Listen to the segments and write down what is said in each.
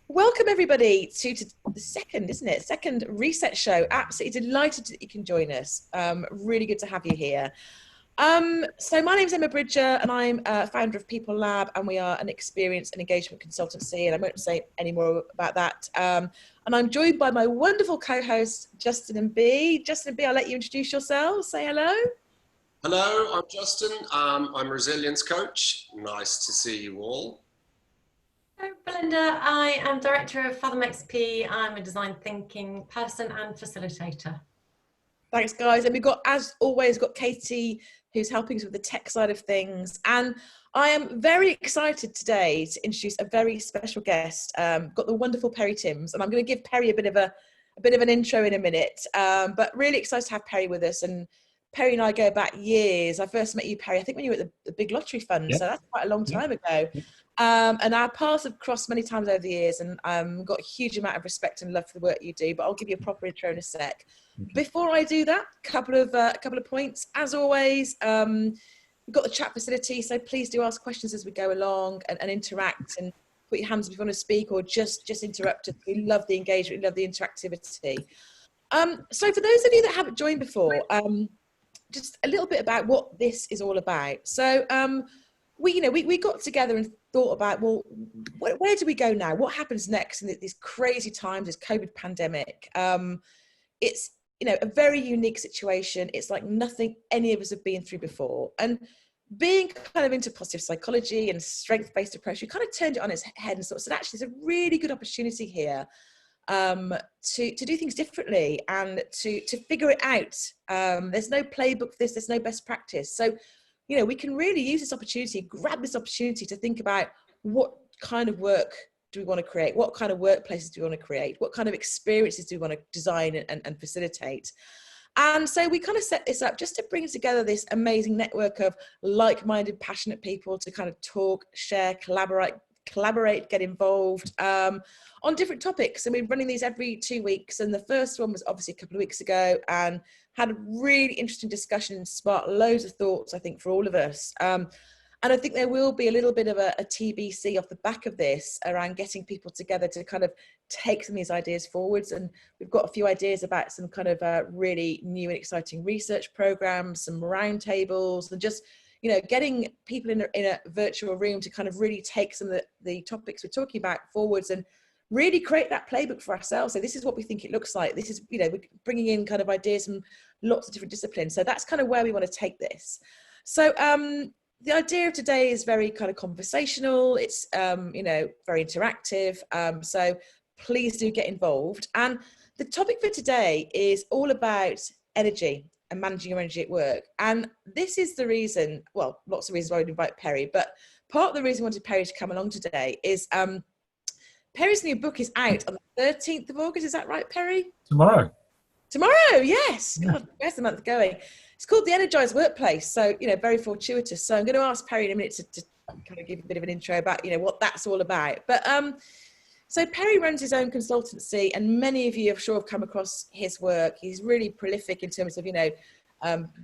Welcome everybody to the second, isn't it? Second Reset Show. Absolutely delighted that you can join us. Really good to have you here. So my name's Emma Bridger and I'm founder of People Lab, and we are an experience and engagement consultancy, and I won't say any more about that. And I'm joined by my wonderful co-hosts, Justin and B. Justin and B, I'll let you introduce yourselves. Say hello. Hello, I'm Justin. I'm a resilience coach. Nice to see you all. Hello, Belinda. I am director of Fathom XP. I'm a design thinking person and facilitator. Thanks, guys. And we've got, as always, got Katie, who's helping us with the tech side of things. And I am very excited today to introduce a very special guest. Got the wonderful Perry Timms, and I'm going to give Perry a bit of an intro in a minute. But really excited to have Perry with us. And Perry and I go back years. I first met you, Perry, I think when you were at the Big Lottery Fund, so that's quite a long time ago. And our paths have crossed many times over the years, and got a huge amount of respect and love for the work you do. But I'll give you a proper intro in a sec. Okay. Before I do that, a couple of points. As always, we've got the chat facility, so please do ask questions as we go along and interact, and put your hands up if you want to speak, or just interrupt us. We love the engagement, we love the interactivity. So for those of you that haven't joined before, just a little bit about what this is all about. So we got together and thought about, well, where do we go now? What happens next in these crazy times, this COVID pandemic? It's a very unique situation. It's like nothing any of us have been through before. And being kind of into positive psychology and strength-based approach, we kind of turned it on its head and sort of said, actually, there's a really good opportunity here to do things differently and to figure it out. There's no playbook for this, there's no best practice. So, we can really use this opportunity, grab this opportunity to think about what kind of work do we want to create? What kind of workplaces do we want to create? What kind of experiences do we want to design and facilitate? And so we kind of set this up just to bring together this amazing network of like-minded, passionate people to kind of talk, share, collaborate, get involved on different topics. And we're running these every 2 weeks. And the first one was obviously a couple of weeks ago, and had a really interesting discussion and sparked loads of thoughts, I think, for all of us. And I think there will be a little bit of a TBC off the back of this around getting people together to kind of take some of these ideas forwards. And we've got a few ideas about some kind of really new and exciting research programs, some roundtables, and just getting people in a virtual room to kind of really take some of the topics we're talking about forwards and really create that playbook for ourselves. So this is what we think it looks like. This is, we're bringing in kind of ideas from lots of different disciplines. So that's kind of where we want to take this. So the idea of today is very kind of conversational. It's, very interactive. So please do get involved. And the topic for today is all about energy and managing your energy at work. And this is the reason, well, lots of reasons why I would invite Perry, but part of the reason I wanted Perry to come along today is Perry's new book is out on the 13th of August. Is that right, Perry? Tomorrow, yes. Yeah. God, where's the month going? It's called The Energized Workplace. So, very fortuitous. So I'm going to ask Perry in a minute to kind of give a bit of an intro about, what that's all about. But so Perry runs his own consultancy, and many of you, I'm sure, have come across his work. He's really prolific in terms of,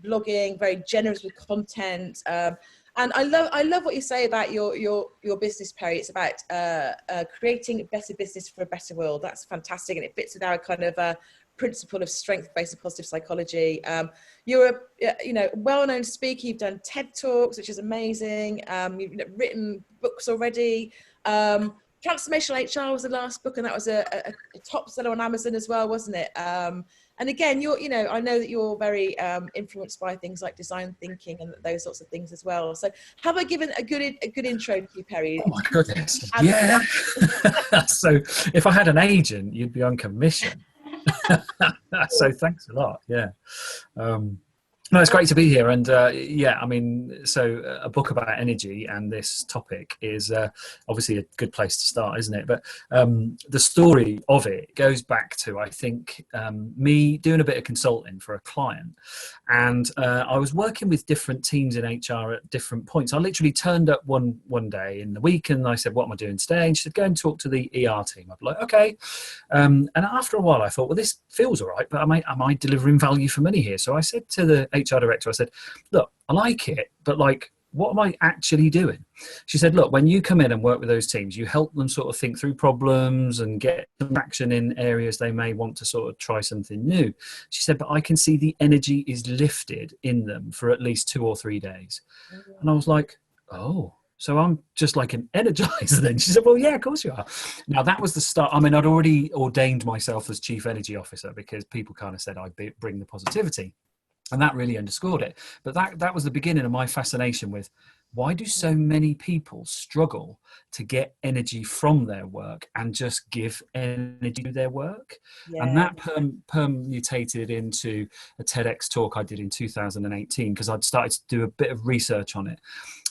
blogging, very generous with content. And I love what you say about your business, Perry. It's about creating a better business for a better world. That's fantastic, and it fits with our kind of principle of strength-based and positive psychology. You're a well-known speaker. You've done TED Talks, which is amazing. You've written books already. Transformational HR was the last book, and that was a top seller on Amazon as well, wasn't it? And again, I know that you're very influenced by things like design thinking and those sorts of things as well. So have I given a good intro to you, Perry? Oh my goodness, yeah. So if I had an agent, you'd be on commission. So thanks a lot. Yeah. No, it's great to be here. And so a book about energy and this topic is obviously a good place to start, isn't it? But the story of it goes back to, I think, me doing a bit of consulting for a client. And I was working with different teams in HR at different points. I literally turned up one day in the week and I said, what am I doing today? And she said, go and talk to the ER team. I'd be like, okay. And after a while, I thought, well, this feels all right, but am I delivering value for money here? So I said to the HR director, I said, look, I like it, but what am I actually doing? She said, look, when you come in and work with those teams, you help them sort of think through problems and get some action in areas they may want to sort of try something new. She said, but I can see the energy is lifted in them for at least 2 or 3 days. And I was like, oh, so I'm just like an energizer then. She said, well, yeah, of course you are. Now, that was the start. I mean, I'd already ordained myself as Chief Energy Officer because people kind of said I'd bring the positivity. And that really underscored it. But that was the beginning of my fascination with why do so many people struggle to get energy from their work and just give energy to their work? Yeah. And that permutated into a TEDx talk I did in 2018 because I'd started to do a bit of research on it.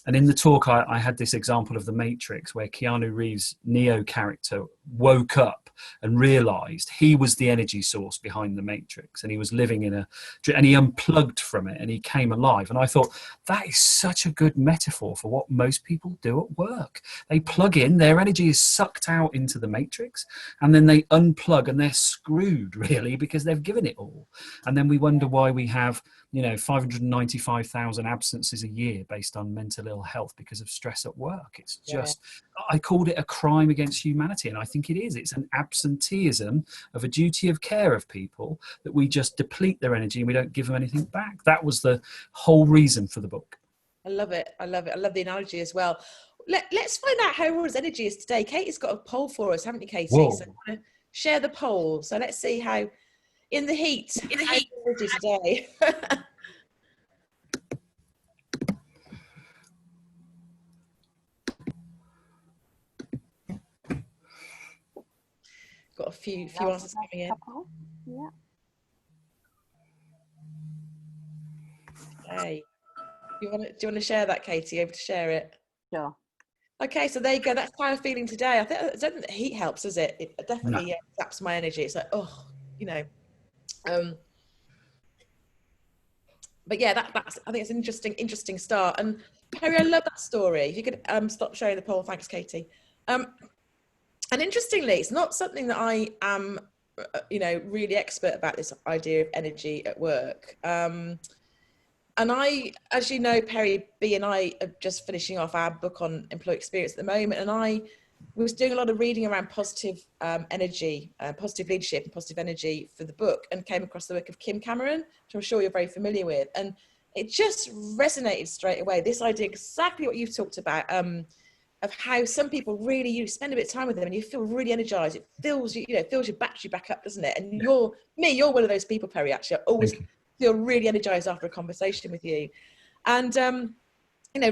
And in the talk, I had this example of The Matrix where Keanu Reeves' Neo character woke up and realized he was the energy source behind the Matrix, and he was living and he unplugged from it and he came alive. And I thought, that is such a good metaphor for what most people do at work. They plug in, their energy is sucked out into the Matrix, and then they unplug and they're screwed really because they've given it all. And then we wonder why we have 595,000 absences a year based on mental ill health because of stress at work. It's just, I called it a crime against humanity, and I think it is. It's an absenteeism of a duty of care of people that we just deplete their energy and we don't give them anything back. That was the whole reason for the book. I love it. I love it. I love the analogy as well. Let's find out how everyone's energy is today. Katie's got a poll for us, haven't you, Katie? Whoa. So I'm going to share the poll. So let's see how in the heat energy today. Got a few answers coming in. Yeah. Okay. Do you want to share that, Katie? Able to share it? Sure. Okay, so there you go. That's how I'm feeling today. I don't think the heat helps, does it? It definitely zaps my energy. It's like, but yeah, that's. I think it's an interesting start. And Perry, I love that story. If you could stop sharing the poll, thanks, Katie. And interestingly, it's not something that I am, really expert about, this idea of energy at work. And I, as you know, Perry, B and I are just finishing off our book on employee experience at the moment. And I was doing a lot of reading around positive energy, positive leadership and positive energy for the book, and came across the work of Kim Cameron, which I'm sure you're very familiar with. And it just resonated straight away. This idea, exactly what you've talked about, of how some people really, you spend a bit of time with them and you feel really energized. It fills you, fills your battery back up, doesn't it? And you're one of those people, Perry, actually. I always feel really energized after a conversation with you. And,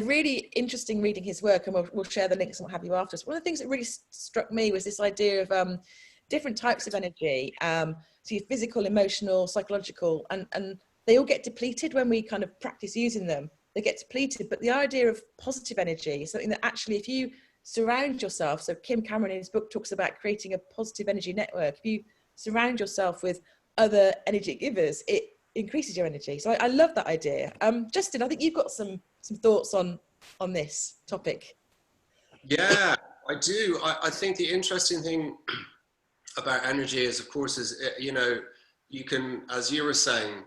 really interesting reading his work, and we'll share the links and what have you after us. One of the things that really struck me was this idea of different types of energy. So your physical, emotional, psychological, and they all get depleted when we kind of practice using them. They get depleted, but the idea of positive energy is something that actually, if you surround yourself, so Kim Cameron in his book talks about creating a positive energy network. If you surround yourself with other energy givers, it increases your energy. So I love that idea. Justin, I think you've got some thoughts on this topic. Yeah, I do. I think the interesting thing about energy is, of course, you can, as you were saying,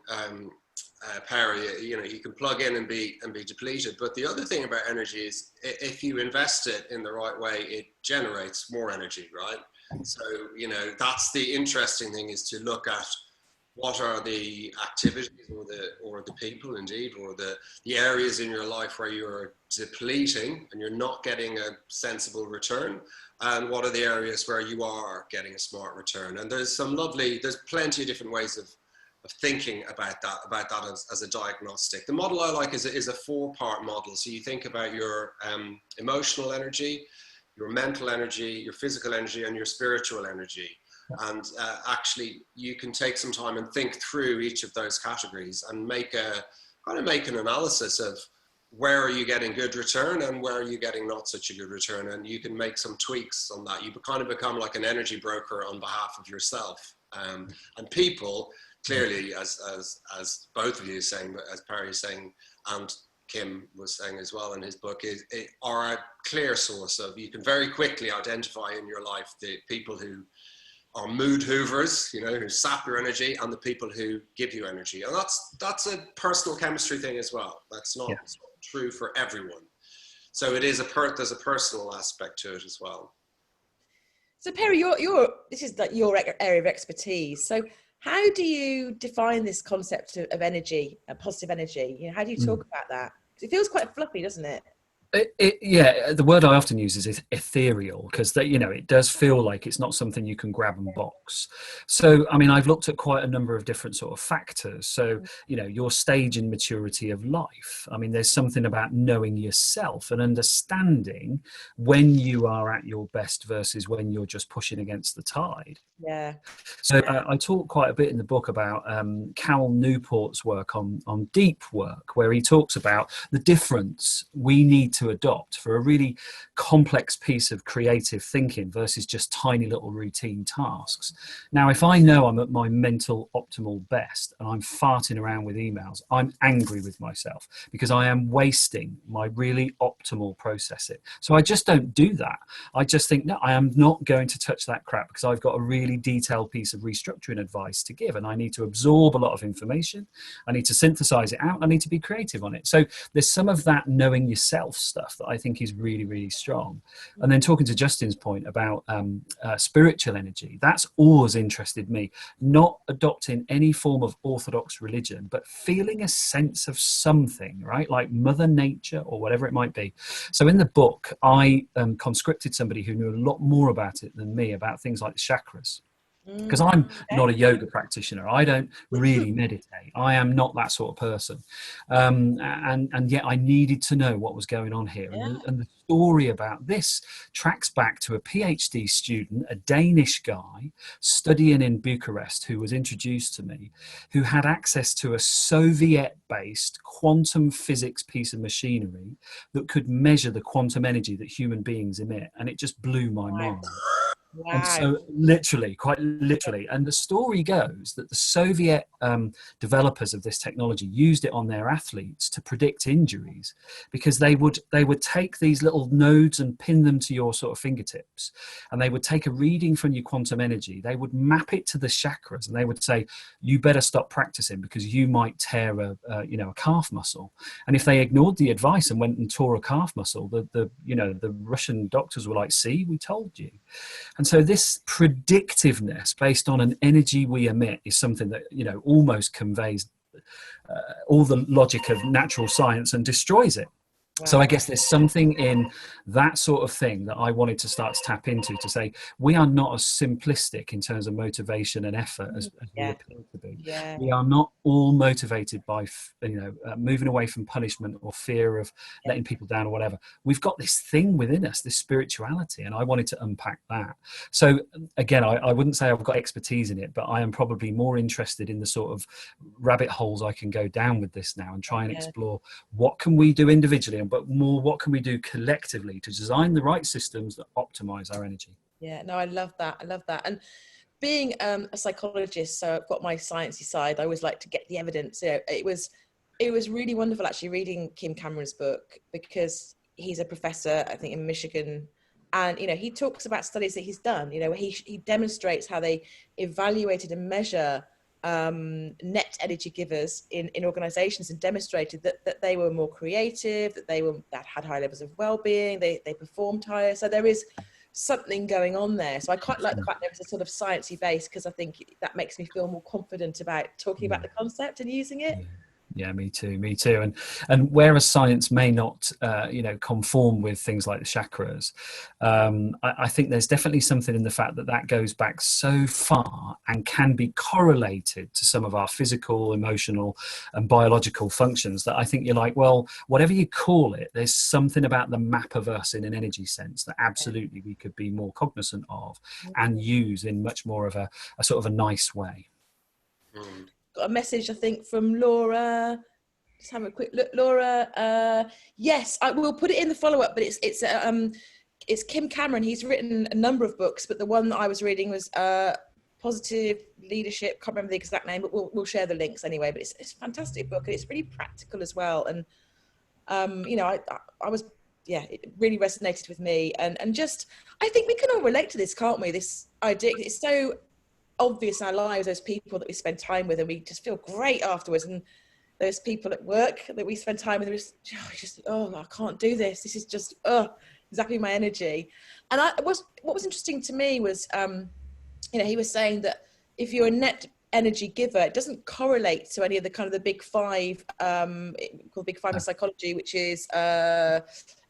Perry, you can plug in and be depleted. But the other thing about energy is, if you invest it in the right way, it generates more energy, right? So, that's the interesting thing, is to look at what are the activities or the people indeed, or the areas in your life where you're depleting and you're not getting a sensible return, and what are the areas where you are getting a smart return. And there's plenty of different ways of thinking about that as a diagnostic. The model I like is a 4-part model. So you think about your emotional energy, your mental energy, your physical energy, and your spiritual energy. And actually, you can take some time and think through each of those categories and make an analysis of where are you getting good return and where are you getting not such a good return. And you can make some tweaks on that. You kind of become like an energy broker on behalf of yourself. And people, clearly, as both of you are saying, as Perry is saying, and Kim was saying as well in his book, are a clear source of, you can very quickly identify in your life the people who are mood hoovers, who sap your energy, and the people who give you energy. And that's a personal chemistry thing as well. That's not true for everyone. So it is there's a personal aspect to it as well. So Perry, this is like your area of expertise. So how do you define this concept of energy, positive energy? You know, how do you talk about that? 'Cause it feels quite fluffy, doesn't it? Yeah, the word I often use is ethereal, because that, you know, it does feel like it's not something you can grab and box. So, I mean, I've looked at quite a number of different sort of factors. So, you know, your stage and maturity of life. I mean, there's something about knowing yourself and understanding when you are at your best versus when you're just pushing against the tide. Yeah. So I talk quite a bit in the book about Cal Newport's work on deep work, where he talks about the difference we need to adopt for a really complex piece of creative thinking versus just tiny little routine tasks. Now, if I know I'm at my mental optimal best and I'm farting around with emails, I'm angry with myself because I am wasting my really optimal processing. So I just don't do that. I just think, no, I am not going to touch that crap because I've got a really detailed piece of restructuring advice to give, and I need to absorb a lot of information. I need to synthesize it out. I need to be creative on it. So there's some of that knowing yourself stuff that I think is really, really strong. And then talking to Justin's point about spiritual energy, that's always interested me. Not adopting any form of orthodox religion, but feeling a sense of something, right? Like Mother Nature or whatever it might be. So in the book, I conscripted somebody who knew a lot more about it than me, about things like the chakras. Because I'm not a yoga practitioner. I don't really meditate. I am not that sort of person. And yet I needed to know what was going on here. Yeah. And the story about this tracks back to a PhD student, a Danish guy studying in Bucharest, who was introduced to me, who had access to a Soviet-based quantum physics piece of machinery that could measure the quantum energy that human beings emit. And it just blew my mind. Wow. And so literally, quite literally, and the story goes that the Soviet developers of this technology used it on their athletes to predict injuries, because they would take these little nodes and pin them to your sort of fingertips, and they would take a reading from your quantum energy. They would map it to the chakras, and they would say, you better stop practicing because you might tear a calf muscle. And if they ignored the advice and went and tore a calf muscle, the Russian doctors were like, see, we told you. And so this predictiveness based on an energy we emit is something that, you know, almost conveys all the logic of natural science and destroys it. Wow. So I guess there's something in that sort of thing that I wanted to start to tap into, to say we are not as simplistic in terms of motivation and effort as we appear to be. Yeah. We are not all motivated by moving away from punishment or fear of letting people down or whatever. We've got this thing within us, this spirituality, and I wanted to unpack that. So again, I wouldn't say I've got expertise in it, but I am probably more interested in the sort of rabbit holes I can go down with this now and try and explore what can we do individually, but more what can we do collectively to design the right systems that optimize our energy. Yeah, no, I love that. And being a psychologist, so I've got my sciencey side, I always like to get the evidence. You know, it was really wonderful actually reading Kim Cameron's book, because he's a professor, I think, in Michigan, and you know, he talks about studies that he's done. You know, he demonstrates how they evaluated and measure net energy givers in organizations, and demonstrated that they were more creative, that had high levels of well-being, they performed higher. So there is something going on there. So I quite like the fact there was a sort of sciencey base, because I think that makes me feel more confident about talking about the concept and using it. Yeah, me too. And whereas science may not, conform with things like the chakras, I think there's definitely something in the fact that goes back so far and can be correlated to some of our physical, emotional, and biological functions that I think you're like, well, whatever you call it, there's something about the map of us in an energy sense that absolutely we could be more cognizant of and use in much more of a sort of a nice way. Got a message, I think, from Laura. Just have a quick look, Laura. Yes, I will put it in the follow-up, but it's Kim Cameron. He's written a number of books, but the one that I was reading was Positive Leadership. Can't remember the exact name, but we'll share the links anyway. But it's a fantastic book, and it's really practical as well. And I was, it really resonated with me. And just, I think we can all relate to this, can't we? This idea, it's so obvious in our lives, those people that we spend time with, and we just feel great afterwards, and those people at work that we spend time with, I can't do this. This is just, exactly my energy. And what was interesting to me was, he was saying that if you're a net energy giver, it doesn't correlate to any of the kind of the big five, called big five in psychology, which is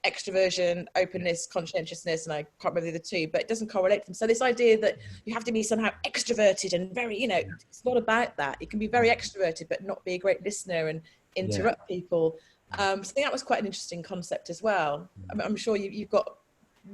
extroversion, openness, conscientiousness, and I can't remember the other two, but it doesn't correlate them. So this idea that you have to be somehow extroverted and very, it's not about that. You can be very extroverted, but not be a great listener and interrupt people. So I think that was quite an interesting concept as well. I'm sure you've got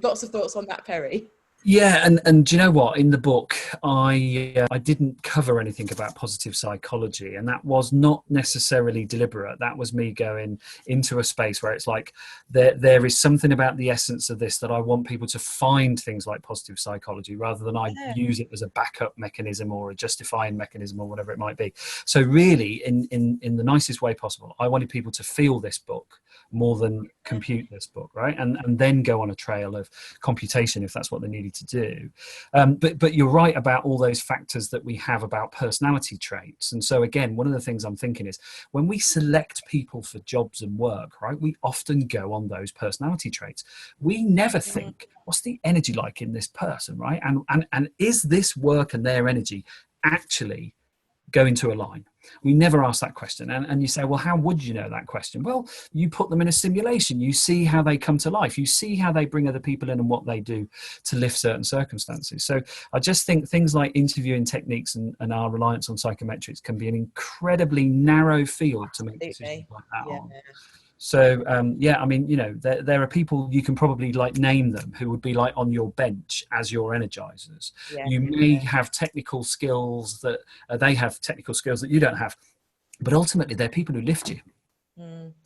lots of thoughts on that, Perry. Yeah, and do you know what? In the book, I didn't cover anything about positive psychology, and that was not necessarily deliberate. That was me going into a space where it's like there is something about the essence of this that I want people to find things like positive psychology rather than I use it as a backup mechanism or a justifying mechanism or whatever it might be. So really, in the nicest way possible, I wanted people to feel this book more than compute this book, right? And then go on a trail of computation if that's what they needed to do. But you're right about all those factors that we have about personality traits. And so again, one of the things I'm thinking is when we select people for jobs and work, right, we often go on those personality traits. We never think, what's the energy like in this person, right? And is this work and their energy actually going to align? We never ask that question. And you say, well, how would you know that question? Well, you put them in a simulation. You see how they come to life. You see how they bring other people in and what they do to lift certain circumstances. So I just think things like interviewing techniques and our reliance on psychometrics can be an incredibly narrow field to make decisions like that on. So, I mean, there are people you can probably name them who would be on your bench as your energizers. You may have technical skills that they have technical skills that you don't have, but ultimately they're people who lift you.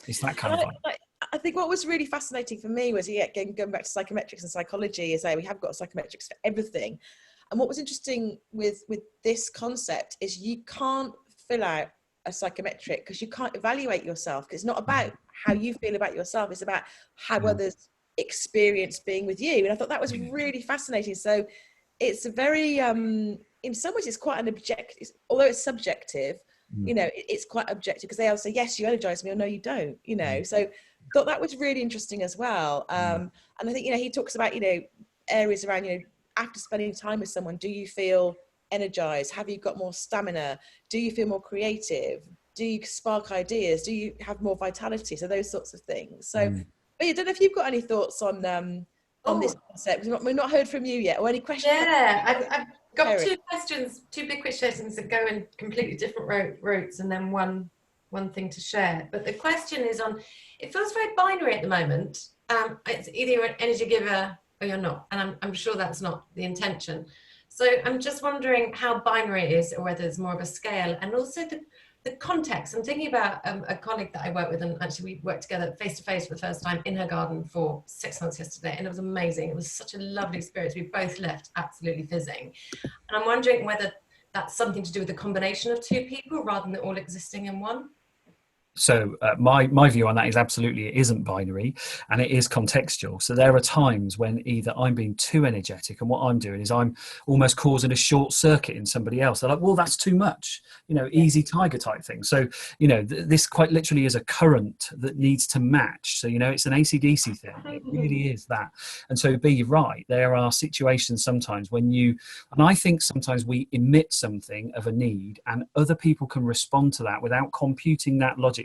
It's that kind of vibe. I think what was really fascinating for me was, going back to psychometrics and psychology, is we have got psychometrics for everything. And what was interesting with this concept is you can't fill out a psychometric because you can't evaluate yourself, because it's not about how you feel about yourself, it's about how others experience being with you. And I thought that was really fascinating. So it's a very in some ways it's quite an objective, although it's subjective, it's quite objective, because they all say, yes, you energize me, or no, you don't, so I thought that was really interesting as well. And I think he talks about areas around after spending time with someone, do you feel energized? Have you got more stamina? Do you feel more creative? Do you spark ideas? Do you have more vitality? So those sorts of things. So but I don't know if you've got any thoughts on this concept. We've not heard from you yet, or any questions? I've got two big questions that go in completely different routes, and then one thing to share. But the question is on, it feels very binary at the moment. It's either you're an energy giver or you're not, and I'm sure that's not the intention. So I'm just wondering how binary it is, or whether it's more of a scale, and also the context. I'm thinking about a colleague that I work with, and actually we worked together face to face for the first time in her garden for 6 months yesterday, and it was amazing. It was such a lovely experience. We both left absolutely fizzing. And I'm wondering whether that's something to do with the combination of two people rather than all existing in one. So my view on that is absolutely it isn't binary, and it is contextual. So there are times when either I'm being too energetic, and what I'm doing is I'm almost causing a short circuit in somebody else. They're like, well, that's too much, easy tiger type thing. So, this quite literally is a current that needs to match. So, it's an AC/DC thing. It really is that. And so you're right. There are situations sometimes when and I think sometimes we emit something of a need, and other people can respond to that without computing that logic,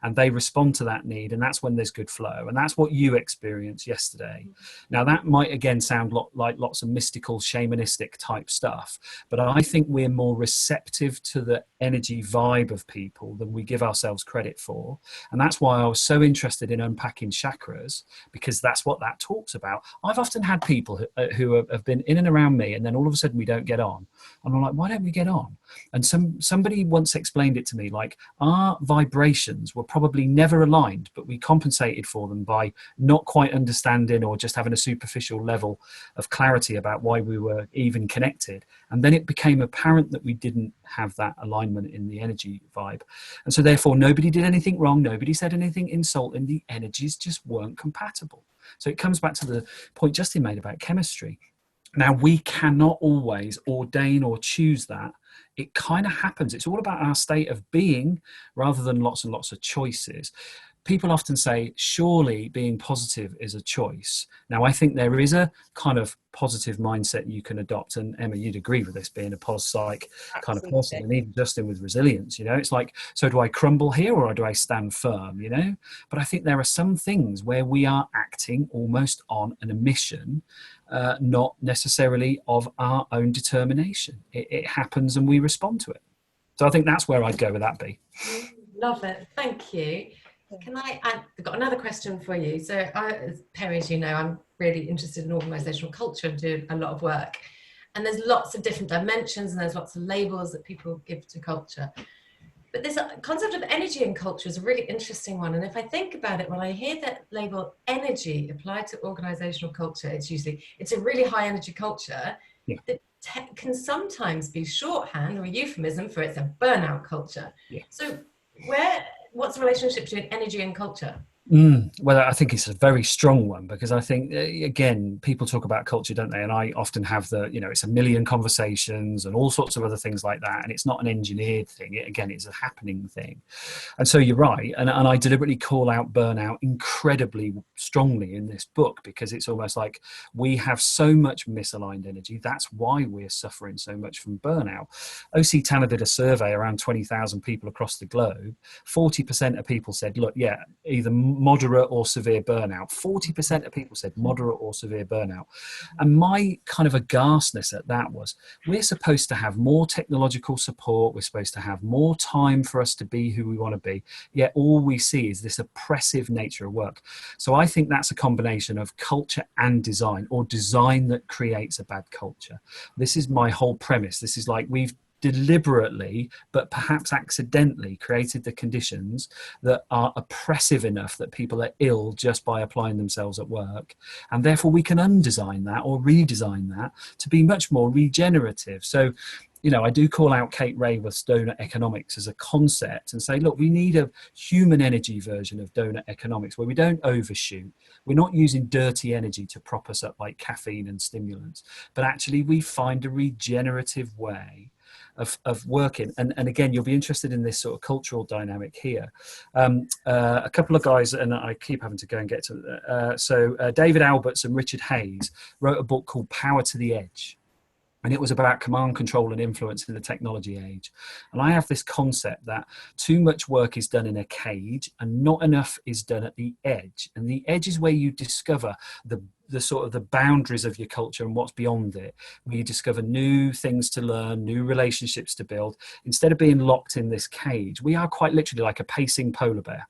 and they respond to that need, and that's when there's good flow. And that's what you experienced yesterday. Now that might again sound like lots of mystical shamanistic type stuff, but I think we're more receptive to the energy vibe of people than we give ourselves credit for. And that's why I was so interested in unpacking chakras, because that's what that talks about. I've often had people who have been in and around me, and then all of a sudden we don't get on, and I'm like, why don't we get on? And somebody once explained it to me like, our vibrations were probably never aligned, but we compensated for them by not quite understanding or just having a superficial level of clarity about why we were even connected. And then it became apparent that we didn't have that alignment in the energy vibe. And so therefore nobody did anything wrong. Nobody said anything insulting. The energies just weren't compatible. So it comes back to the point Justin made about chemistry. Now, we cannot always ordain or choose that it kind of happens. It's all about our state of being rather than lots and lots of choices. People often say, surely being positive is a choice. Now, I think there is a kind of positive mindset you can adopt. And Emma, you'd agree with this, being a pos-psych kind of person, and even Justin with resilience, you know, it's like, so do I crumble here or do I stand firm, you know? But I think there are some things where we are acting almost on an mission, not necessarily of our own determination. It happens and we respond to it. So I think that's where I'd go with that, B. Love it. Thank you. I've got another question for you. So Perry, as you know, I'm really interested in organisational culture and do a lot of work. And there's lots of different dimensions and there's lots of labels that people give to culture. But this concept of energy in culture is a really interesting one. And if I think about it, when I hear that label energy applied to organisational culture, it's a really high energy culture that can sometimes be shorthand or a euphemism for it's a burnout culture. Yeah. So what's the relationship between energy and culture? Well, I think it's a very strong one, because I think, again, people talk about culture, don't they? And I often have it's a million conversations and all sorts of other things like that. And it's not an engineered thing. It's a happening thing. And so you're right. And I deliberately call out burnout incredibly strongly in this book, because it's almost like we have so much misaligned energy. That's why we're suffering so much from burnout. O.C. Tanner did a survey around 20,000 people across the globe. 40% of people said, look, either moderate or severe burnout. 40% of people said moderate or severe burnout. And my kind of aghastness at that was, we're supposed to have more technological support. We're supposed to have more time for us to be who we want to be. Yet all we see is this oppressive nature of work. So I think that's a combination of culture and design, or design that creates a bad culture. This is my whole premise. This is like, we've deliberately, but perhaps accidentally, created the conditions that are oppressive enough that people are ill just by applying themselves at work. And therefore we can undesign that or redesign that to be much more regenerative. So, I do call out Kate Raworth's donut economics as a concept and say, look, we need a human energy version of donut economics where we don't overshoot. We're not using dirty energy to prop us up like caffeine and stimulants, but actually we find a regenerative way of working. And again, you'll be interested in this sort of cultural dynamic here. A couple of guys, and I keep having to go and get to David Alberts and Richard Hayes wrote a book called Power to the Edge. And it was about command, control, and influence in the technology age. And I have this concept that too much work is done in a cage and not enough is done at the edge. And the edge is where you discover the sort of the boundaries of your culture and what's beyond it, where you discover new things to learn, new relationships to build. Instead of being locked in this cage, we are quite literally like a pacing polar bear.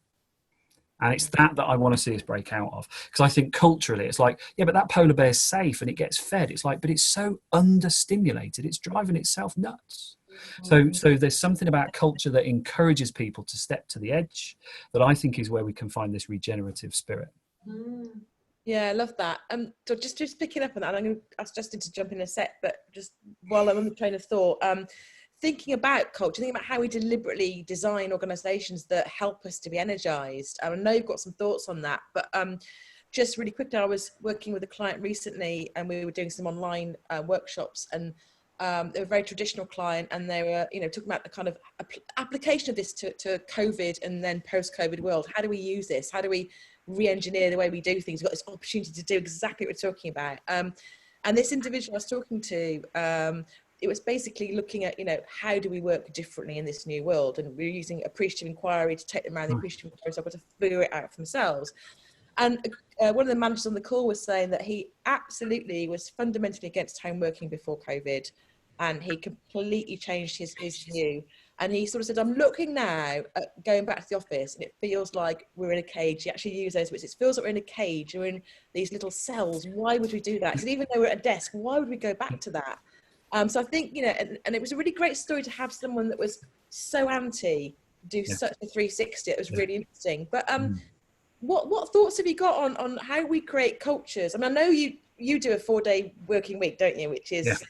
And it's that I want to see us break out of. Because I think culturally, it's like, but that polar bear is safe and it gets fed. It's like, but it's so understimulated. It's driving itself nuts. So there's something about culture that encourages people to step to the edge that I think is where we can find this regenerative spirit. Yeah, I love that. So just picking up on that, I'm going to ask Justin to jump in a sec, but just while I'm on the train of thought, thinking about culture, thinking about how we deliberately design organisations that help us to be energised. I know you've got some thoughts on that, but just really quickly, I was working with a client recently and we were doing some online workshops, and they were a very traditional client, and they were, talking about the kind of application of this to COVID and then post-COVID world. How do we use this? How do we re-engineer the way we do things? We've got this opportunity to do exactly what we're talking about. And this individual I was talking to, it was basically looking at, how do we work differently in this new world? And we're using appreciative inquiry to take them around the appreciative inquiry, so able to figure it out for themselves. And one of the managers on the call was saying that he absolutely was fundamentally against home working before COVID. And he completely changed his view. And he sort of said, I'm looking now at going back to the office and it feels like we're in a cage. He actually used those words. It feels like we're in a cage. We're in these little cells. Why would we do that? He said, even though we're at a desk, why would we go back to that? So I think, and it was a really great story to have someone that was so anti do such a 360. It was really interesting. But what thoughts have you got on how we create cultures? I mean, I know you do a 4-day working week, don't you? Which is,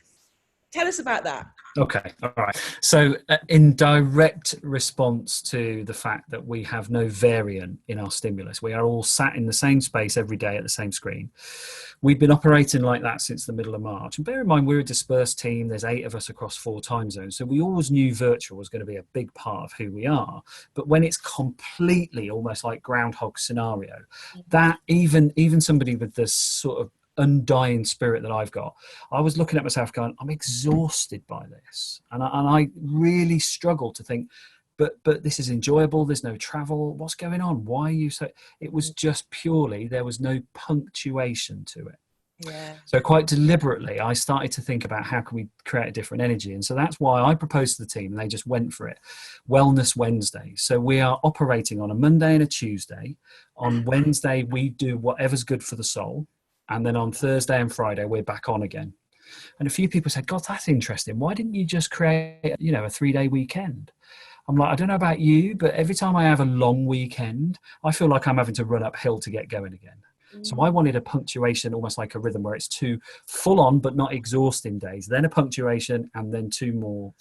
tell us about that. Okay, all right. So in direct response to the fact that we have no variant in our stimulus, we are all sat in the same space every day at the same screen. We've been operating like that since the middle of March. And bear in mind, we're a dispersed team. There's 8 of us across 4 time zones. So we always knew virtual was going to be a big part of who we are. But when it's completely almost like Groundhog scenario, that even somebody with this sort of undying spirit that I've got, I was looking at myself going, I'm exhausted by this, and I really struggle to think, but this is enjoyable, there's no travel, what's going on, why are you so? It was just purely, there was no punctuation to it. Yeah. So quite deliberately I started to think about how can we create a different energy, and so that's why I proposed to the team and they just went for it. Wellness Wednesday. So we are operating on a Monday and a Tuesday. On Wednesday we do whatever's good for the soul. And then on Thursday and Friday, we're back on again. And a few people said, God, that's interesting. Why didn't you just create, a 3-day weekend? I'm like, I don't know about you, but every time I have a long weekend, I feel like I'm having to run uphill to get going again. So I wanted a punctuation, almost like a rhythm, where it's 2 full on but not exhausting days, then a punctuation, and then 2 more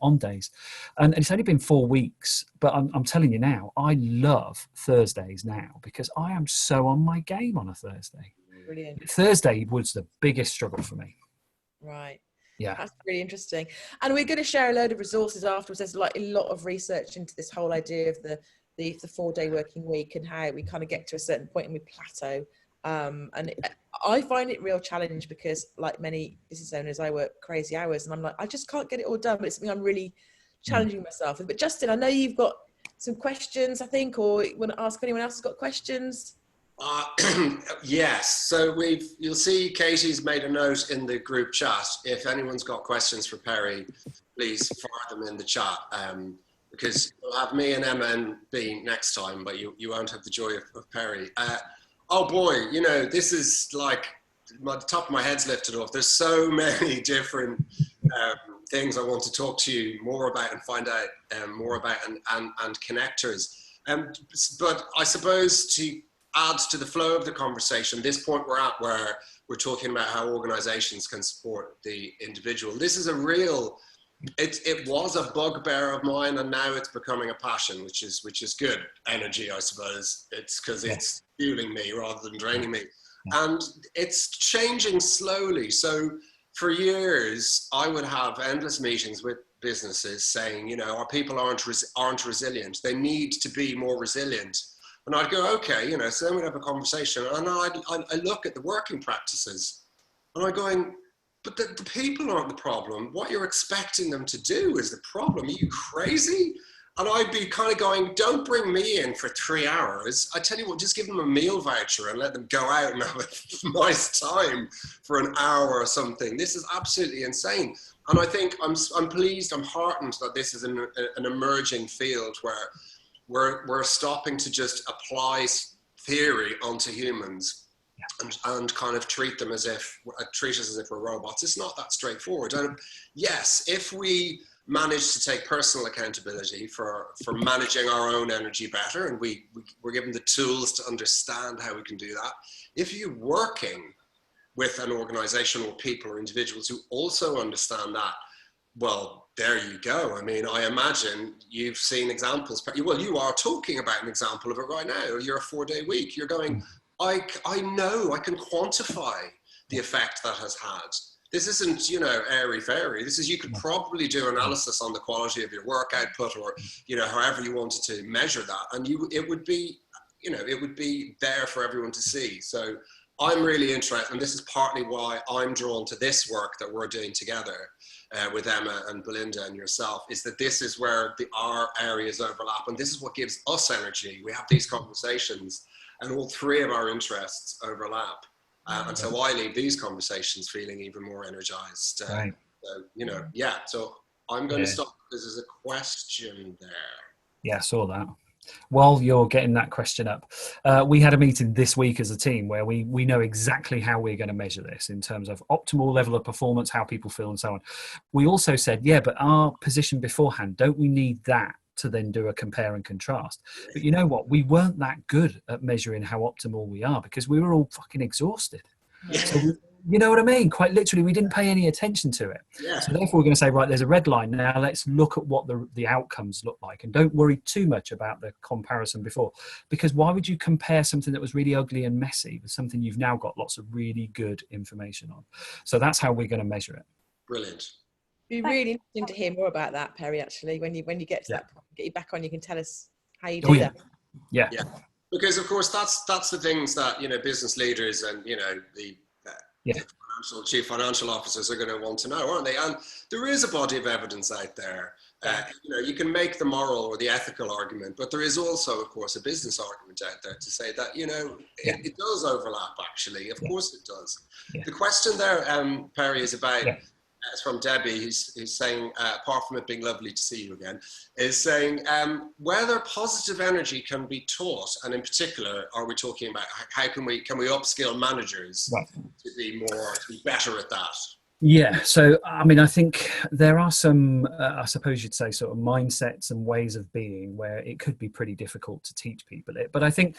on days. And it's only been 4 weeks, but I'm telling you now, I love Thursdays now because I am so on my game on a Thursday. Brilliant. Thursday was the biggest struggle for me. Right. Yeah. That's really interesting. And we're going to share a load of resources afterwards. There's like a lot of research into this whole idea of the 4-day working week and how we kind of get to a certain point and we plateau. I find it a real challenge because, like many business owners, I work crazy hours and I'm like, I just can't get it all done. But it's something I'm really challenging myself with. But Justin, I know you've got some questions, I think, or you want to ask if anyone else has got questions? Yes. So you'll see Katie's made a note in the group chat. If anyone's got questions for Perry, please fire them in the chat. Because you'll have me and Emma and B next time, but you won't have the joy of Perry. Oh boy, this is like the top of my head's lifted off. There's so many different things I want to talk to you more about and find out more about and connectors. But I suppose to add to the flow of the conversation, this point we're at where we're talking about how organizations can support the individual. This is a real, it was a bugbear of mine and now it's becoming a passion, which is good energy, I suppose. It's because it's fueling me rather than draining me. And it's changing slowly. So for years, I would have endless meetings with businesses saying, our people aren't resilient. They need to be more resilient. And I'd go, okay, so then we'd have a conversation and I look at the working practices and I'm going, but the people aren't the problem. What you're expecting them to do is the problem. Are you crazy? And I'd be kind of going, don't bring me in for 3 hours. I tell you what, just give them a meal voucher and let them go out and have a nice time for an hour or something. This is absolutely insane. And I think I'm pleased, I'm heartened that this is an emerging field where we're stopping to just apply theory onto humans and kind of treat us as if we're robots. It's not that straightforward. And yes, if we manage to take personal accountability for managing our own energy better, and we're given the tools to understand how we can do that. If you're working with an organization or people or individuals who also understand that, well, there you go. I mean, I imagine you've seen examples. Well, you are talking about an example of it right now. You're a 4-day week. You're going, I know, I can quantify the effect that has had. This isn't, airy-fairy. This is, you could probably do analysis on the quality of your work output or, however you wanted to measure that. And it would be there for everyone to see. So I'm really interested, and this is partly why I'm drawn to this work that we're doing together with Emma and Belinda and yourself, is that this is where our areas overlap, and this is what gives us energy. We have these conversations, and all 3 of our interests overlap. And so I leave these conversations feeling even more energized. Right. So, so I'm going to stop because there's a question there. Yeah, I saw that. While you're getting that question up, we had a meeting this week as a team where we know exactly how we're going to measure this in terms of optimal level of performance, how people feel and so on. We also said, but our position beforehand, don't we need that to then do a compare and contrast? But you know what? We weren't that good at measuring how optimal we are because we were all fucking exhausted. So You know what I mean? Quite literally, we didn't pay any attention to it. Yeah. So therefore, we're going to say, right, there's a red line. Now let's look at what the outcomes look like, and don't worry too much about the comparison before, because why would you compare something that was really ugly and messy with something you've now got lots of really good information on? So that's how we're going to measure it. Brilliant. It'd be really interesting to hear more about that, Perry. Actually, when you get to that point, get you back on, you can tell us how you do that. Yeah. Because of course that's the things that business leaders and the chief financial officers are going to want to know, aren't they? And there is a body of evidence out there. You can make the moral or the ethical argument, but there is also, of course, a business argument out there to say that it does overlap. Actually, of course it does. Yeah. The question there, Perry, is about. Yeah. It's from Debbie, who's saying, apart from it being lovely to see you again, is saying whether positive energy can be taught, and in particular, are we talking about how can we upskill managers to be better at that? Yeah, so I mean, I think there are some, I suppose you'd say, sort of mindsets and ways of being where it could be pretty difficult to teach people it. But I think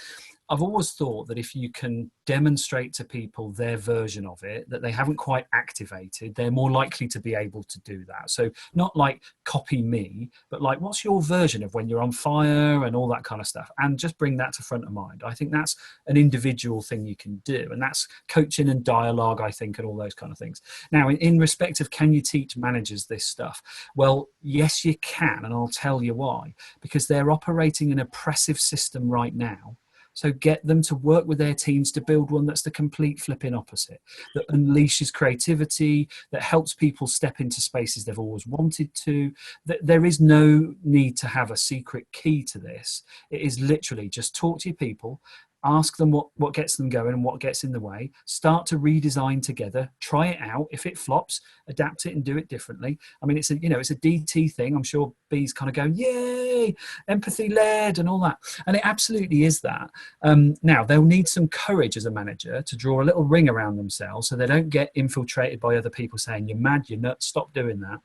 I've always thought that if you can demonstrate to people their version of it that they haven't quite activated, they're more likely to be able to do that. So not like copy me, but like, what's your version of when you're on fire and all that kind of stuff, and just bring that to front of mind. I think that's an individual thing you can do, and that's coaching and dialogue, I think, and all those kind of things. Now, in respect of can you teach managers this stuff? Well, yes, you can, and I'll tell you why. Because they're operating an oppressive system right now. So get them to work with their teams to build one that's the complete flipping opposite, that unleashes creativity, that helps people step into spaces they've always wanted to. That there is no need to have a secret key to this. It is literally just talk to your people, ask them what gets them going and what gets in the way, start to redesign together, try it out. If it flops, adapt it and do it differently. I mean, it's a DT thing. I'm sure B's kind of going, yay, empathy led and all that. And it absolutely is that. Now, they'll need some courage as a manager to draw a little ring around themselves so they don't get infiltrated by other people saying, you're mad, you're nuts, stop doing that.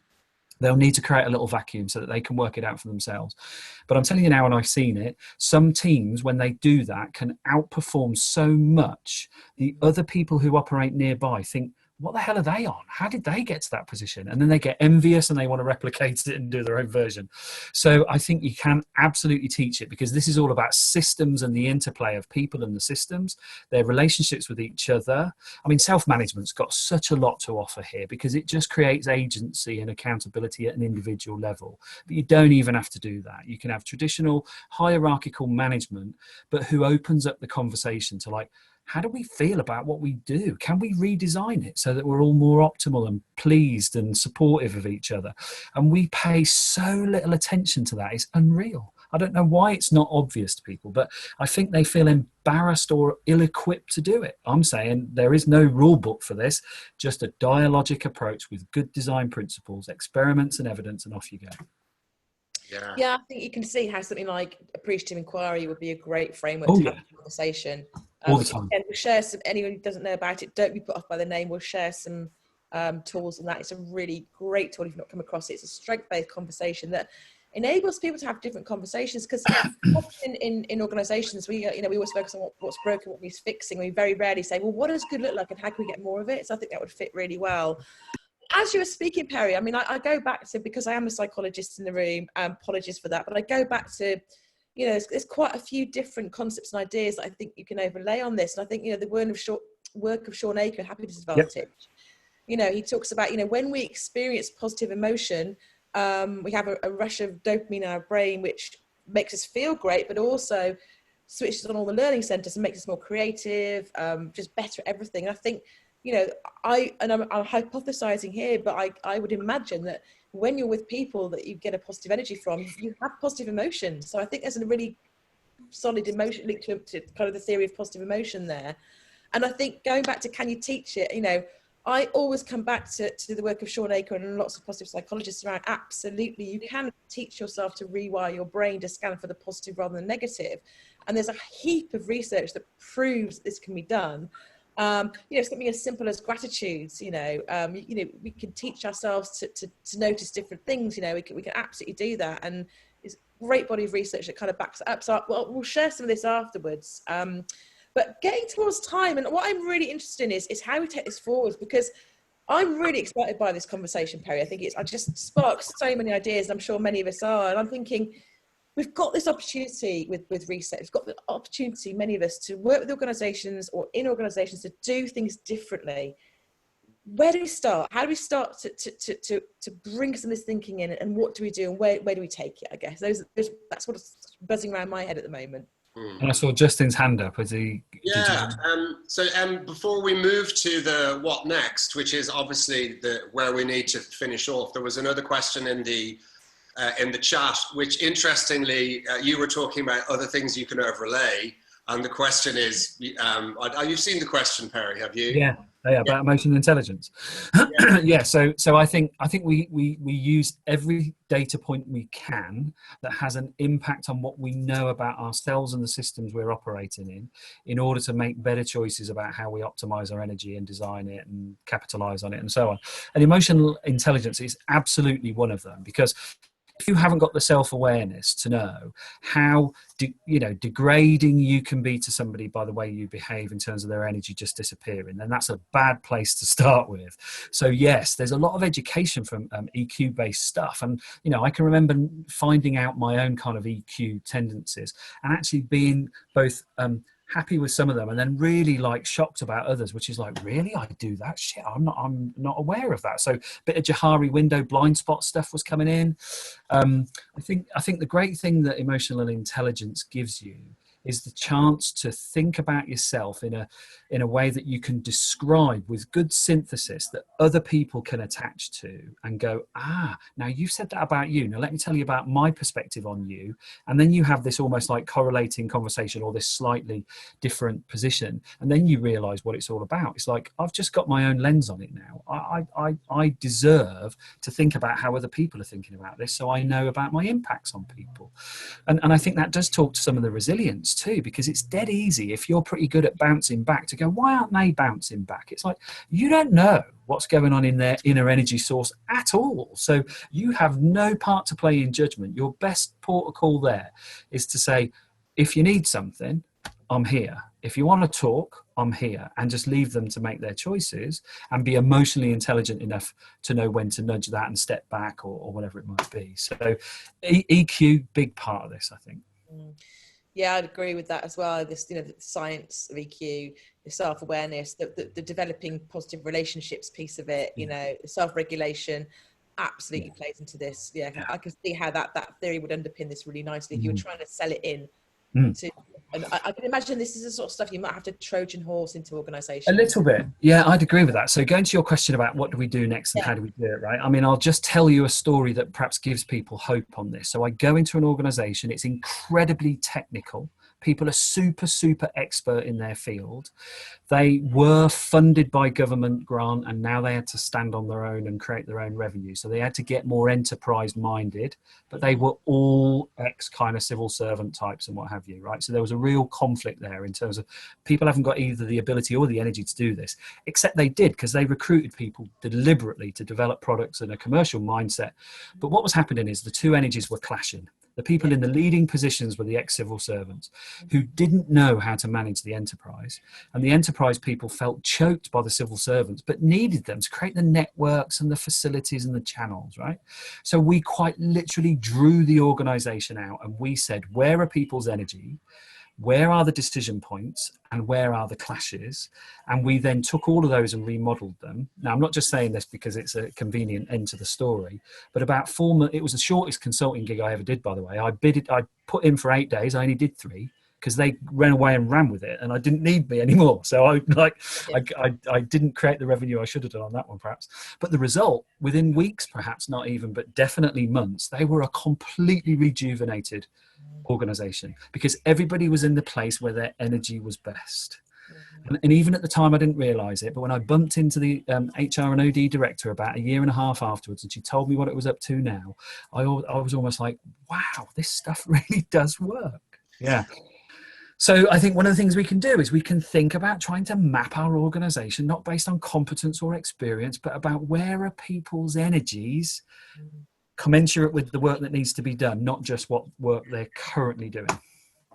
They'll need to create a little vacuum so that they can work it out for themselves. But I'm telling you now, and I've seen it, some teams, when they do that, can outperform so much. The other people who operate nearby think, what the hell are they on? How did they get to that position? And then they get envious and they want to replicate it and do their own version. So I think you can absolutely teach it, because this is all about systems and the interplay of people and the systems, their relationships with each other. I mean, self-management's got such a lot to offer here, because it just creates agency and accountability at an individual level. But you don't even have to do that. You can have traditional hierarchical management, but who opens up the conversation to like, how do we feel about what we do? Can we redesign it so that we're all more optimal and pleased and supportive of each other? And we pay so little attention to that. It's unreal. I don't know why it's not obvious to people, but I think they feel embarrassed or ill-equipped to do it. I'm saying there is no rule book for this, just a dialogic approach with good design principles, experiments and evidence, and off you go. Yeah, I think you can see how something like appreciative inquiry would be a great framework to have a conversation. All the time. And we'll share some, anyone who doesn't know about it, don't be put off by the name. We'll share some tools on that. It's a really great tool if you've not come across it. It's a strength-based conversation that enables people to have different conversations, because often in organizations, we always focus on what's broken, what needs fixing. We very rarely say, well, what does good look like and how can we get more of it? So I think that would fit really well. As you were speaking, Perry, I mean, I go back to, because I am a psychologist in the room, apologies for that, but I go back to, there's quite a few different concepts and ideas that I think you can overlay on this. And I think, the work of Sean Aker, Happiness Advantage, he talks about, when we experience positive emotion, we have a rush of dopamine in our brain, which makes us feel great, but also switches on all the learning centers and makes us more creative, just better at everything. And I think, I'm hypothesizing here, but I would imagine that when you're with people that you get a positive energy from, you have positive emotions. So I think there's a really solid emotion linked to kind of the theory of positive emotion there. And I think going back to, can you teach it? I always come back to the work of Sean Aker and lots of positive psychologists around. Absolutely, you can teach yourself to rewire your brain to scan for the positive rather than negative. And there's a heap of research that proves this can be done. Something as simple as gratitudes, we can teach ourselves to notice different things, we can absolutely do that. And it's a great body of research that kind of backs it up. So we'll share some of this afterwards. But But getting towards time, and what I'm really interested in is how we take this forward, because I'm really excited by this conversation, Perry. I think I just sparks so many ideas. I'm sure many of us are. And I'm thinking, we've got this opportunity with Reset. We've got the opportunity, many of us, to work with organisations or in organisations to do things differently. Where do we start? How do we start to bring some of this thinking in, and what do we do, and where do we take it? I guess that's what's buzzing around my head at the moment. And I saw Justin's hand up. Was he? Yeah. So before we move to the what next, which is obviously where we need to finish off, there was another question in the chat, which interestingly, you were talking about other things you can overlay, and the question is, you've seen the question, Perry, have you? Yeah. About emotional intelligence. Yeah. So I think we use every data point we can that has an impact on what we know about ourselves and the systems we're operating in order to make better choices about how we optimize our energy and design it and capitalize on it and so on. And emotional intelligence is absolutely one of them, because if you haven't got the self-awareness to know how degrading you can be to somebody by the way you behave in terms of their energy just disappearing, then that's a bad place to start with. So yes, there's a lot of education from EQ based stuff, and I can remember finding out my own kind of EQ tendencies and actually being both happy with some of them and then really shocked about others, which is really, I do that shit, I'm not aware of that. So a bit of Johari window blind spot stuff was coming in. I think the great thing that emotional intelligence gives you is the chance to think about yourself in a way that you can describe with good synthesis that other people can attach to and go, now you've said that about you, now let me tell you about my perspective on you. And then you have this almost correlating conversation, or this slightly different position, and then you realize what it's all about. It's I've just got my own lens on it now. I deserve to think about how other people are thinking about this, so I know about my impacts on people. And I think that does talk to some of the resilience too, because it's dead easy if you're pretty good at bouncing back to go, why aren't they bouncing back? It's you don't know what's going on in their inner energy source at all, so you have no part to play in judgment. Your best port of call there is to say, if you need something, I'm here. If you want to talk, I'm here, and just leave them to make their choices and be emotionally intelligent enough to know when to nudge that and step back or whatever it might be. So EQ, big part of this, I think. Yeah, I'd agree with that as well. This, the science of EQ, the self-awareness, the developing positive relationships piece of it, the self-regulation absolutely plays into this. Yeah, I can see how that theory would underpin this really nicely if you were trying to sell it in. And I can imagine this is the sort of stuff you might have to Trojan horse into organisations. A little bit. Yeah, I'd agree with that. So going to your question about what do we do next and how do we do it, right? I mean, I'll just tell you a story that perhaps gives people hope on this. So I go into an organisation, it's incredibly technical. People are super expert in their field. They were funded by government grant, and now they had to stand on their own and create their own revenue. So they had to get more enterprise minded, but they were all ex kind of civil servant types and what have you, right? So there was a real conflict there in terms of people haven't got either the ability or the energy to do this, except they did, because they recruited people deliberately to develop products in a commercial mindset. But what was happening is the two energies were clashing. The people in the leading positions were the ex-civil servants who didn't know how to manage the enterprise. And the enterprise people felt choked by the civil servants, but needed them to create the networks and the facilities and the channels, right? So we quite literally drew the organization out and we said, where are people's energy? Where are the decision points and where are the clashes? And we then took all of those and remodeled them. Now, I'm not just saying this because it's a convenient end to the story, but about 4 months, it was the shortest consulting gig I ever did, by the way. I put in for 8 days. I only did 3 because they ran away and ran with it and I didn't need me anymore. So I didn't create the revenue I should have done on that one, perhaps. But the result, within weeks, perhaps not even, but definitely months, they were a completely rejuvenated organization because everybody was in the place where their energy was best. And even at the time I didn't realize it, but when I bumped into the HR and OD director about 1.5 years afterwards and she told me what it was up to now, I was almost like, wow, this stuff really does work. Yeah. So I think one of the things we can do is we can think about trying to map our organization, not based on competence or experience, but about where are people's energies commensurate with the work that needs to be done, not just what work they're currently doing.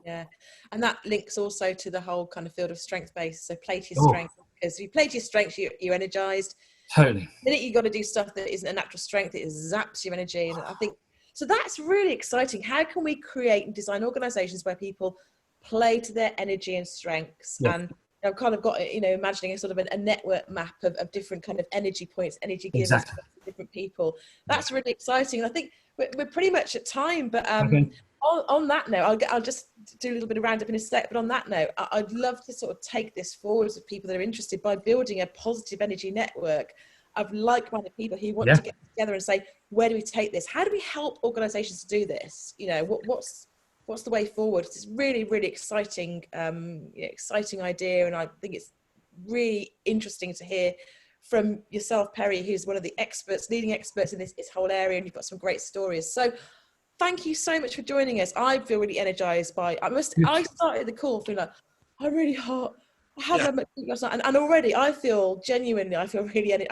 Yeah, and that links also to the whole kind of field of strength-based. So play to your strength, because if you play to your strengths, you're energized. Totally. The minute you got to do stuff that isn't a natural strength, it zaps your energy. And I think so. That's really exciting. How can we create and design organisations where people play to their energy and strengths? Yeah. And I've kind of got, imagining a sort of a network map of different kind of energy points, energy givers, Exactly. for different people. That's really exciting. And I think we're pretty much at time, but Okay. on that note, I'll just do a little bit of roundup in a sec, but on that note, I'd love to sort of take this forward with people that are interested by building a positive energy network of like-minded people who want to get together and say, where do we take this? How do we help organizations to do this? What's the way forward? It's really, really exciting, exciting idea. And I think it's really interesting to hear from yourself, Perry, who's one of the leading experts in this whole area, and you've got some great stories. So thank you so much for joining us. I feel really energized by, I started the call feeling like, I'm really hot. I haven't had much sleep last night. And already I feel really, I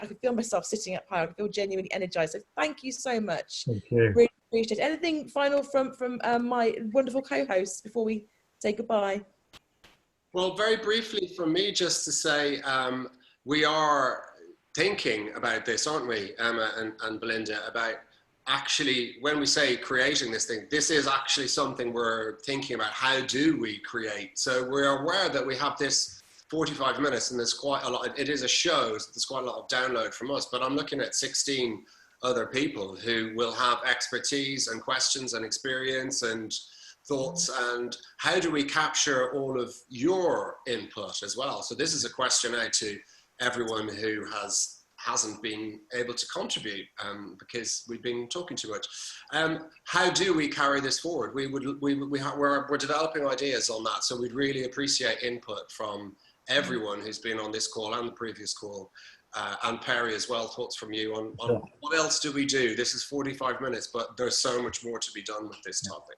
can feel myself sitting up high. I can feel genuinely energized. So thank you so much. Thank you. Really appreciate it. Anything final from my wonderful co-hosts before we say goodbye? Well, very briefly from me, just to say, we are thinking about this, aren't we, Emma and Belinda, about actually, when we say creating this thing, this is actually something we're thinking about. How do we create? So we're aware that we have this 45 minutes and there's quite a lot, it is a show, so there's quite a lot of download from us, but I'm looking at 16 other people who will have expertise and questions and experience and thoughts, and how do we capture all of your input as well? So this is a question out to everyone who hasn't been able to contribute because we've been talking too much. How do we carry this forward? We're developing ideas on that, so we'd really appreciate input from everyone who's been on this call and the previous call, and Perry as well, thoughts from you on what else do we do? This is 45 minutes, but there's so much more to be done with this topic.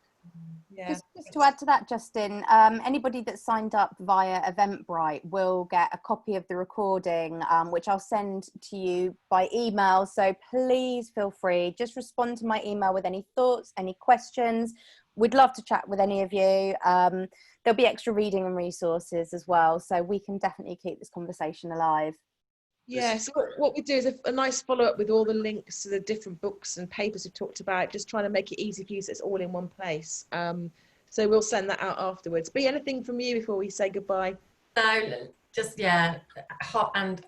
Yeah. Just to add to that, Justin, anybody that signed up via Eventbrite will get a copy of the recording, which I'll send to you by email. So please feel free, just respond to my email with any thoughts, any questions. We'd love to chat with any of you. There'll be extra reading and resources as well, so we can definitely keep this conversation alive. Yeah, so what we do is a nice follow-up with all the links to the different books and papers we've talked about, just trying to make it easy for you so it's all in one place. So we'll send that out afterwards. But anything from you before we say goodbye? No, just, hot and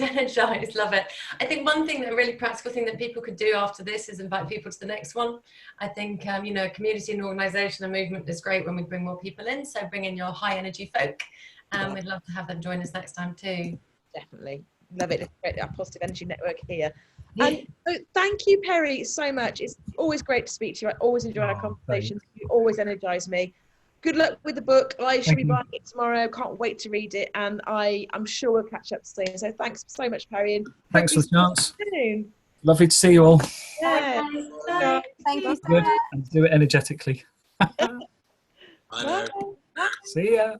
energized, love it. I think one thing, a really practical thing that people could do after this is invite people to the next one. I think, community and organisation and movement is great when we bring more people in, so bring in your high energy folk. We'd love to have them join us next time too. Definitely. Love it. Let's create our positive energy network here. And so thank you, Perry, so much. It's always great to speak to you. I always enjoy our conversations. You always energize me. Good luck with the book. I should be buying it tomorrow. Can't wait to read it. And I'm sure we'll catch up soon. So thanks so much, Perry. And thanks for the chance. soon. Lovely to see you all. Yeah. Bye. Thank you so Good. much. And do it energetically. I know. Bye. See ya.